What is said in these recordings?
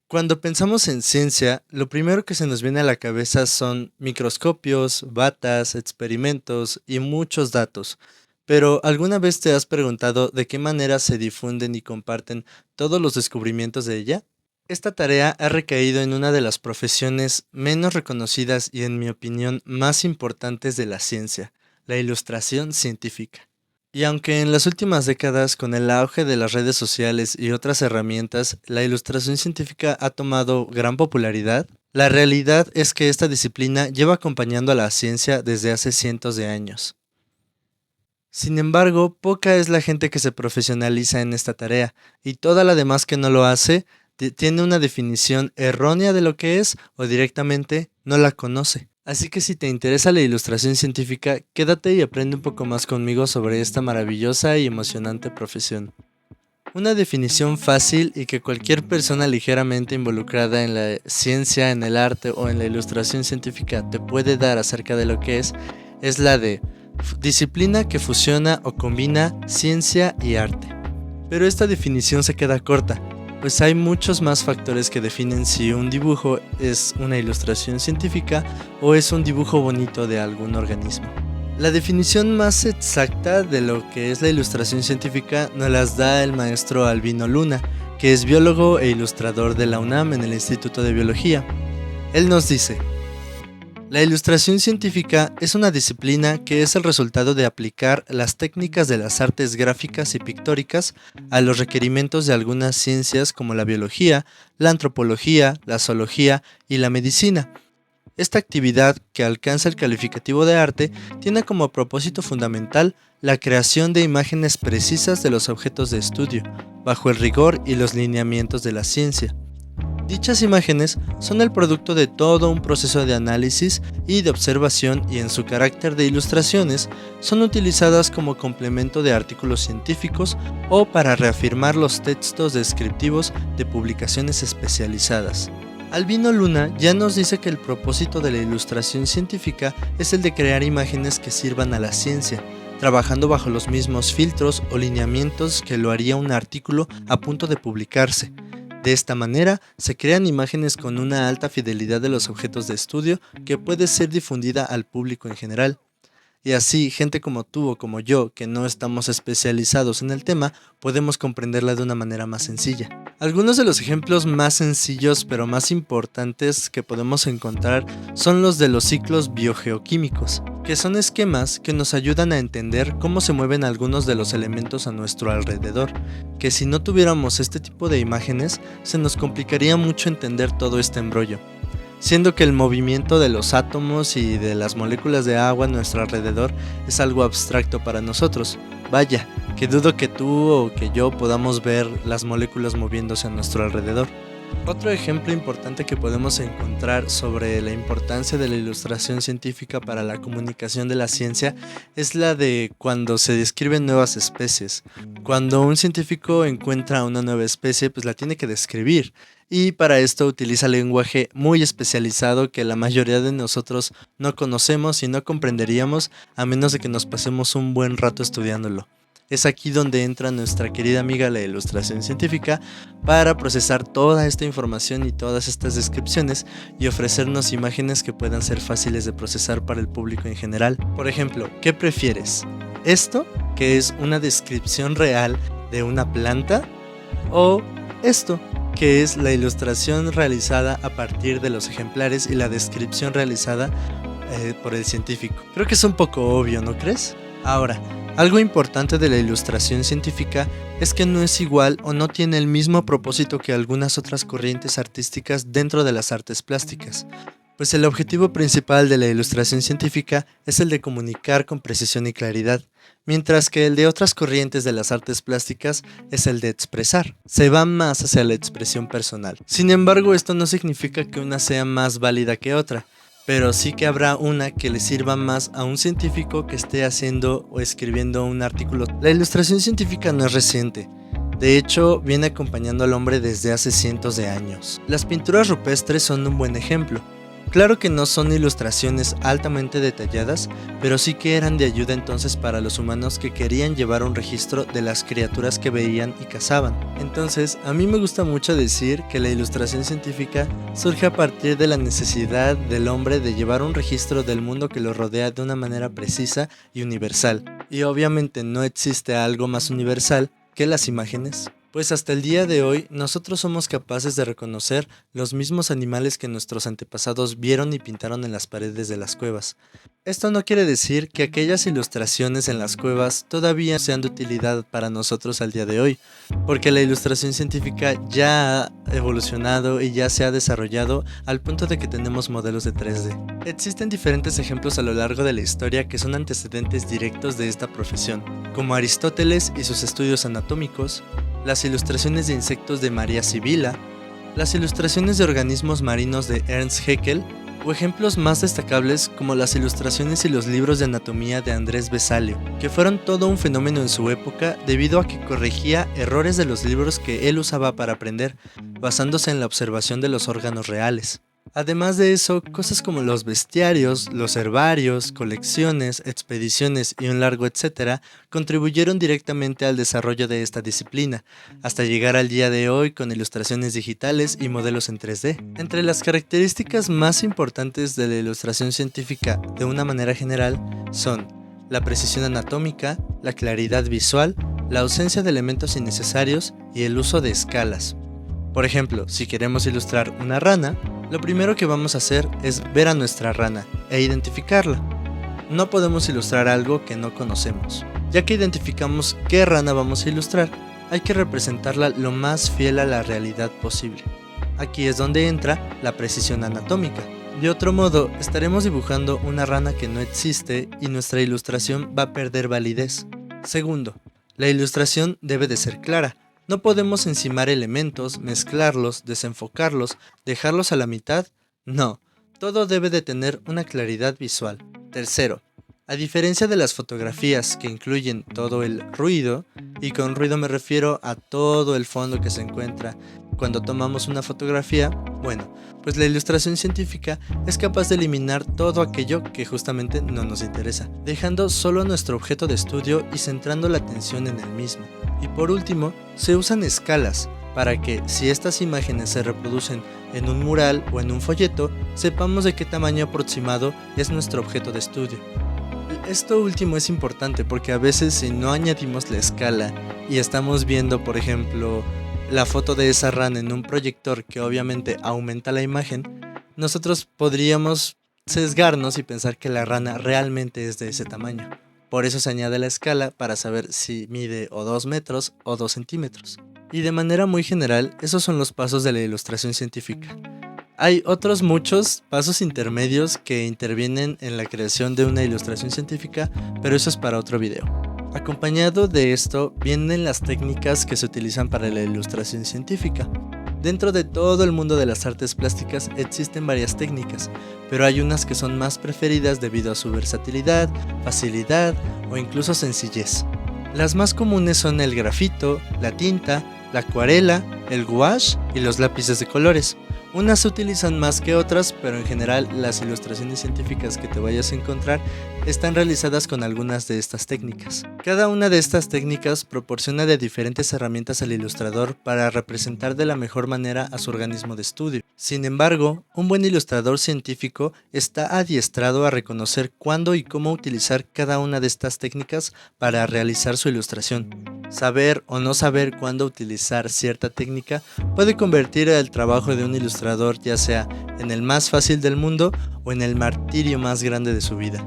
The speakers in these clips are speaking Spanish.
Cuando pensamos en ciencia, lo primero que se nos viene a la cabeza son microscopios, batas, experimentos y muchos datos. Pero ¿alguna vez te has preguntado de qué manera se difunden y comparten todos los descubrimientos de ella? Esta tarea ha recaído en una de las profesiones menos reconocidas y, en mi opinión, más importantes de la ciencia, la ilustración científica. Y aunque en las últimas décadas, con el auge de las redes sociales y otras herramientas, la ilustración científica ha tomado gran popularidad, la realidad es que esta disciplina lleva acompañando a la ciencia desde hace cientos de años. Sin embargo, poca es la gente que se profesionaliza en esta tarea, y toda la demás que no lo hace tiene una definición errónea de lo que es o directamente no la conoce. Así que si te interesa la ilustración científica, quédate y aprende un poco más conmigo sobre esta maravillosa y emocionante profesión. Una definición fácil y que cualquier persona ligeramente involucrada en la ciencia, en el arte o en la ilustración científica te puede dar acerca de lo que es la de disciplina que fusiona o combina ciencia y arte. Pero esta definición se queda corta, pues hay muchos más factores que definen si un dibujo es una ilustración científica o es un dibujo bonito de algún organismo. La definición más exacta de lo que es la ilustración científica nos las da el maestro Albino Luna, que es biólogo e ilustrador de la UNAM en el Instituto de Biología. Él nos dice: la ilustración científica es una disciplina que es el resultado de aplicar las técnicas de las artes gráficas y pictóricas a los requerimientos de algunas ciencias como la biología, la antropología, la zoología y la medicina. Esta actividad, que alcanza el calificativo de arte, tiene como propósito fundamental la creación de imágenes precisas de los objetos de estudio, bajo el rigor y los lineamientos de la ciencia. Dichas imágenes son el producto de todo un proceso de análisis y de observación, y en su carácter de ilustraciones son utilizadas como complemento de artículos científicos o para reafirmar los textos descriptivos de publicaciones especializadas. Albino Luna ya nos dice que el propósito de la ilustración científica es el de crear imágenes que sirvan a la ciencia, trabajando bajo los mismos filtros o lineamientos que lo haría un artículo a punto de publicarse. De esta manera, se crean imágenes con una alta fidelidad de los objetos de estudio que puede ser difundida al público en general. Y así, gente como tú o como yo, que no estamos especializados en el tema, podemos comprenderla de una manera más sencilla. Algunos de los ejemplos más sencillos pero más importantes que podemos encontrar son los de los ciclos biogeoquímicos, que son esquemas que nos ayudan a entender cómo se mueven algunos de los elementos a nuestro alrededor, que si no tuviéramos este tipo de imágenes, se nos complicaría mucho entender todo este embrollo, siendo que el movimiento de los átomos y de las moléculas de agua a nuestro alrededor es algo abstracto para nosotros. Vaya, que dudo que tú o que yo podamos ver las moléculas moviéndose a nuestro alrededor. Otro ejemplo importante que podemos encontrar sobre la importancia de la ilustración científica para la comunicación de la ciencia es la de cuando se describen nuevas especies. Cuando un científico encuentra una nueva especie, pues la tiene que describir, y para esto utiliza lenguaje muy especializado que la mayoría de nosotros no conocemos y no comprenderíamos a menos de que nos pasemos un buen rato estudiándolo. Es aquí donde entra nuestra querida amiga la ilustración científica para procesar toda esta información y todas estas descripciones y ofrecernos imágenes que puedan ser fáciles de procesar para el público en general. Por ejemplo, ¿qué prefieres? ¿Esto, que es una descripción real de una planta? ¿O esto, que es la ilustración realizada a partir de los ejemplares y la descripción realizada por el científico? Creo que es un poco obvio, ¿no crees? Ahora, algo importante de la ilustración científica es que no es igual o no tiene el mismo propósito que algunas otras corrientes artísticas dentro de las artes plásticas, pues el objetivo principal de la ilustración científica es el de comunicar con precisión y claridad, mientras que el de otras corrientes de las artes plásticas es el de expresar. Se va más hacia la expresión personal. Sin embargo, esto no significa que una sea más válida que otra, pero sí que habrá una que le sirva más a un científico que esté haciendo o escribiendo un artículo. La ilustración científica no es reciente. De hecho, viene acompañando al hombre desde hace cientos de años. Las pinturas rupestres son un buen ejemplo. Claro que no son ilustraciones altamente detalladas, pero sí que eran de ayuda entonces para los humanos que querían llevar un registro de las criaturas que veían y cazaban. Entonces, a mí me gusta mucho decir que la ilustración científica surge a partir de la necesidad del hombre de llevar un registro del mundo que lo rodea de una manera precisa y universal. Y obviamente no existe algo más universal que las imágenes. Pues hasta el día de hoy nosotros somos capaces de reconocer los mismos animales que nuestros antepasados vieron y pintaron en las paredes de las cuevas. Esto no quiere decir que aquellas ilustraciones en las cuevas todavía sean de utilidad para nosotros al día de hoy, porque la ilustración científica ya ha evolucionado y ya se ha desarrollado al punto de que tenemos modelos de 3D. Existen diferentes ejemplos a lo largo de la historia que son antecedentes directos de esta profesión, como Aristóteles y sus estudios anatómicos, las ilustraciones de insectos de María Sibila, las ilustraciones de organismos marinos de Ernst Haeckel, o ejemplos más destacables como las ilustraciones y los libros de anatomía de Andrés Vesalio, que fueron todo un fenómeno en su época debido a que corregía errores de los libros que él usaba para aprender, basándose en la observación de los órganos reales. Además de eso, cosas como los bestiarios, los herbarios, colecciones, expediciones y un largo etcétera contribuyeron directamente al desarrollo de esta disciplina, hasta llegar al día de hoy con ilustraciones digitales y modelos en 3D. Entre las características más importantes de la ilustración científica de una manera general son la precisión anatómica, la claridad visual, la ausencia de elementos innecesarios y el uso de escalas. Por ejemplo, si queremos ilustrar una rana, lo primero que vamos a hacer es ver a nuestra rana e identificarla. No podemos ilustrar algo que no conocemos. Ya que identificamos qué rana vamos a ilustrar, hay que representarla lo más fiel a la realidad posible. Aquí es donde entra la precisión anatómica. De otro modo, estaremos dibujando una rana que no existe y nuestra ilustración va a perder validez. Segundo, la ilustración debe de ser clara. No podemos encimar elementos, mezclarlos, desenfocarlos, dejarlos a la mitad. No, todo debe de tener una claridad visual. Tercero, a diferencia de las fotografías que incluyen todo el ruido, y con ruido me refiero a todo el fondo que se encuentra cuando tomamos una fotografía, bueno, pues la ilustración científica es capaz de eliminar todo aquello que justamente no nos interesa, dejando solo nuestro objeto de estudio y centrando la atención en el mismo. Y por último, se usan escalas para que, si estas imágenes se reproducen en un mural o en un folleto, sepamos de qué tamaño aproximado es nuestro objeto de estudio. Esto último es importante porque a veces si no añadimos la escala y estamos viendo, por ejemplo, la foto de esa rana en un proyector que obviamente aumenta la imagen, nosotros podríamos sesgarnos y pensar que la rana realmente es de ese tamaño. Por eso se añade la escala para saber si mide o 2 metros o 2 centímetros. Y de manera muy general, esos son los pasos de la ilustración científica. Hay otros muchos pasos intermedios que intervienen en la creación de una ilustración científica, pero eso es para otro video. Acompañado de esto vienen las técnicas que se utilizan para la ilustración científica. Dentro de todo el mundo de las artes plásticas existen varias técnicas, pero hay unas que son más preferidas debido a su versatilidad, facilidad o incluso sencillez. Las más comunes son el grafito, la tinta, la acuarela, el gouache y los lápices de colores. Unas se utilizan más que otras, pero en general las ilustraciones científicas que te vayas a encontrar están realizadas con algunas de estas técnicas. Cada una de estas técnicas proporciona de diferentes herramientas al ilustrador para representar de la mejor manera a su organismo de estudio. Sin embargo, un buen ilustrador científico está adiestrado a reconocer cuándo y cómo utilizar cada una de estas técnicas para realizar su ilustración. Saber o no saber cuándo utilizar cierta técnica puede convertir el trabajo de un ilustrador ya sea en el más fácil del mundo o en el martirio más grande de su vida.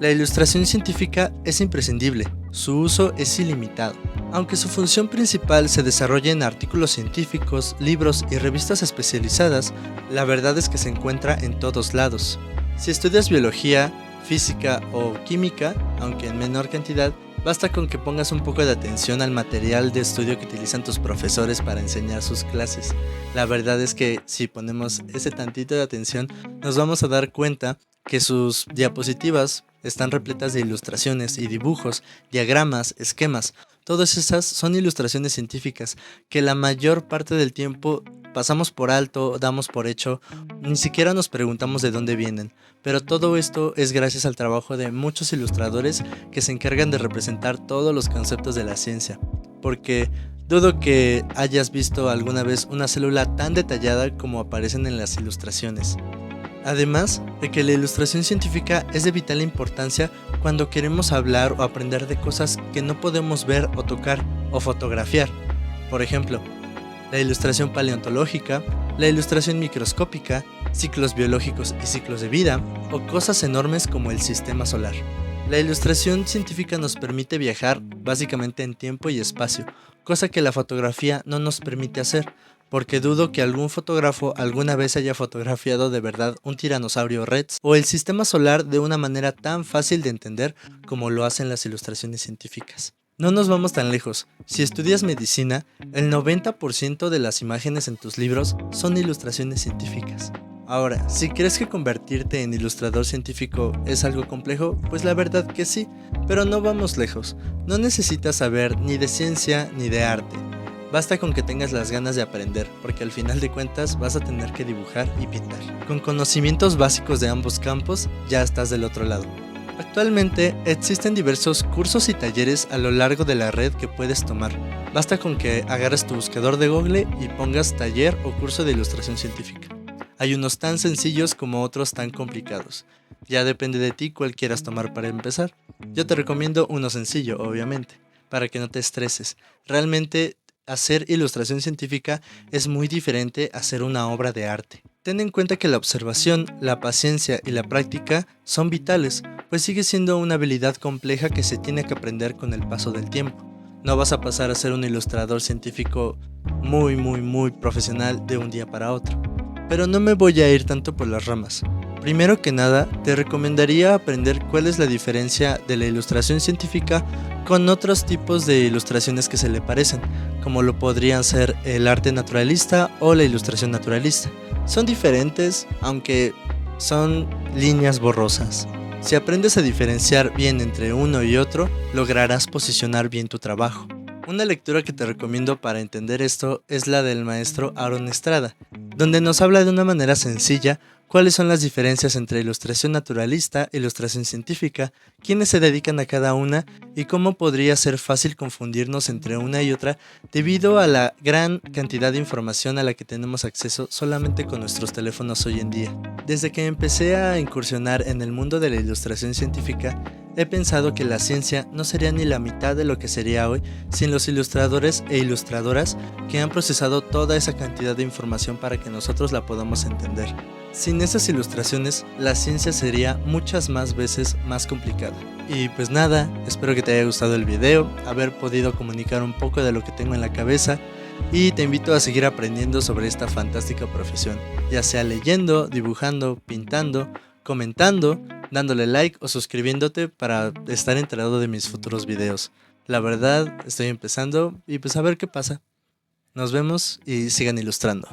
La ilustración científica es imprescindible, su uso es ilimitado. Aunque su función principal se desarrolla en artículos científicos, libros y revistas especializadas, la verdad es que se encuentra en todos lados. Si estudias biología, física o química, aunque en menor cantidad, basta con que pongas un poco de atención al material de estudio que utilizan tus profesores para enseñar sus clases. La verdad es que si ponemos ese tantito de atención, nos vamos a dar cuenta que sus diapositivas están repletas de ilustraciones y dibujos, diagramas, esquemas. Todas esas son ilustraciones científicas que la mayor parte del tiempo pasamos por alto, damos por hecho, ni siquiera nos preguntamos de dónde vienen. Pero todo esto es gracias al trabajo de muchos ilustradores que se encargan de representar todos los conceptos de la ciencia. Porque dudo que hayas visto alguna vez una célula tan detallada como aparecen en las ilustraciones. Además de que la ilustración científica es de vital importancia cuando queremos hablar o aprender de cosas que no podemos ver o tocar o fotografiar. Por ejemplo, la ilustración paleontológica, la ilustración microscópica, ciclos biológicos y ciclos de vida, o cosas enormes como el sistema solar. La ilustración científica nos permite viajar básicamente en tiempo y espacio, cosa que la fotografía no nos permite hacer, porque dudo que algún fotógrafo alguna vez haya fotografiado de verdad un tiranosaurio rex o el sistema solar de una manera tan fácil de entender como lo hacen las ilustraciones científicas. No nos vamos tan lejos. Si estudias medicina, el 90% de las imágenes en tus libros son ilustraciones científicas. Ahora, si crees que convertirte en ilustrador científico es algo complejo, pues la verdad que sí, pero no vamos lejos. No necesitas saber ni de ciencia ni de arte. Basta con que tengas las ganas de aprender, porque al final de cuentas vas a tener que dibujar y pintar. Con conocimientos básicos de ambos campos, ya estás del otro lado. Actualmente existen diversos cursos y talleres a lo largo de la red que puedes tomar. Basta con que agarres tu buscador de Google y pongas taller o curso de ilustración científica. Hay unos tan sencillos como otros tan complicados. Ya depende de ti cuál quieras tomar para empezar. Yo te recomiendo uno sencillo, obviamente, para que no te estreses. Realmente hacer ilustración científica es muy diferente a hacer una obra de arte. Ten en cuenta que la observación, la paciencia y la práctica son vitales, pues sigue siendo una habilidad compleja que se tiene que aprender con el paso del tiempo. No vas a pasar a ser un ilustrador científico muy profesional de un día para otro. Pero no me voy a ir tanto por las ramas. Primero que nada, te recomendaría aprender cuál es la diferencia de la ilustración científica con otros tipos de ilustraciones que se le parecen, como lo podrían ser el arte naturalista o la ilustración naturalista. Son diferentes, aunque son líneas borrosas. Si aprendes a diferenciar bien entre uno y otro, lograrás posicionar bien tu trabajo. Una lectura que te recomiendo para entender esto es la del maestro Aaron Estrada, donde nos habla de una manera sencilla cuáles son las diferencias entre ilustración naturalista e ilustración científica, quiénes se dedican a cada una y cómo podría ser fácil confundirnos entre una y otra debido a la gran cantidad de información a la que tenemos acceso solamente con nuestros teléfonos hoy en día. Desde que empecé a incursionar en el mundo de la ilustración científica, he pensado que la ciencia no sería ni la mitad de lo que sería hoy sin los ilustradores e ilustradoras que han procesado toda esa cantidad de información para que nosotros la podamos entender. Sin esas ilustraciones, la ciencia sería muchas más veces más complicada. Y pues nada, espero que te haya gustado el video, haber podido comunicar un poco de lo que tengo en la cabeza y te invito a seguir aprendiendo sobre esta fantástica profesión, ya sea leyendo, dibujando, pintando, comentando, dándole like o suscribiéndote para estar enterado de mis futuros videos. La verdad, estoy empezando y pues a ver qué pasa. Nos vemos y sigan ilustrando.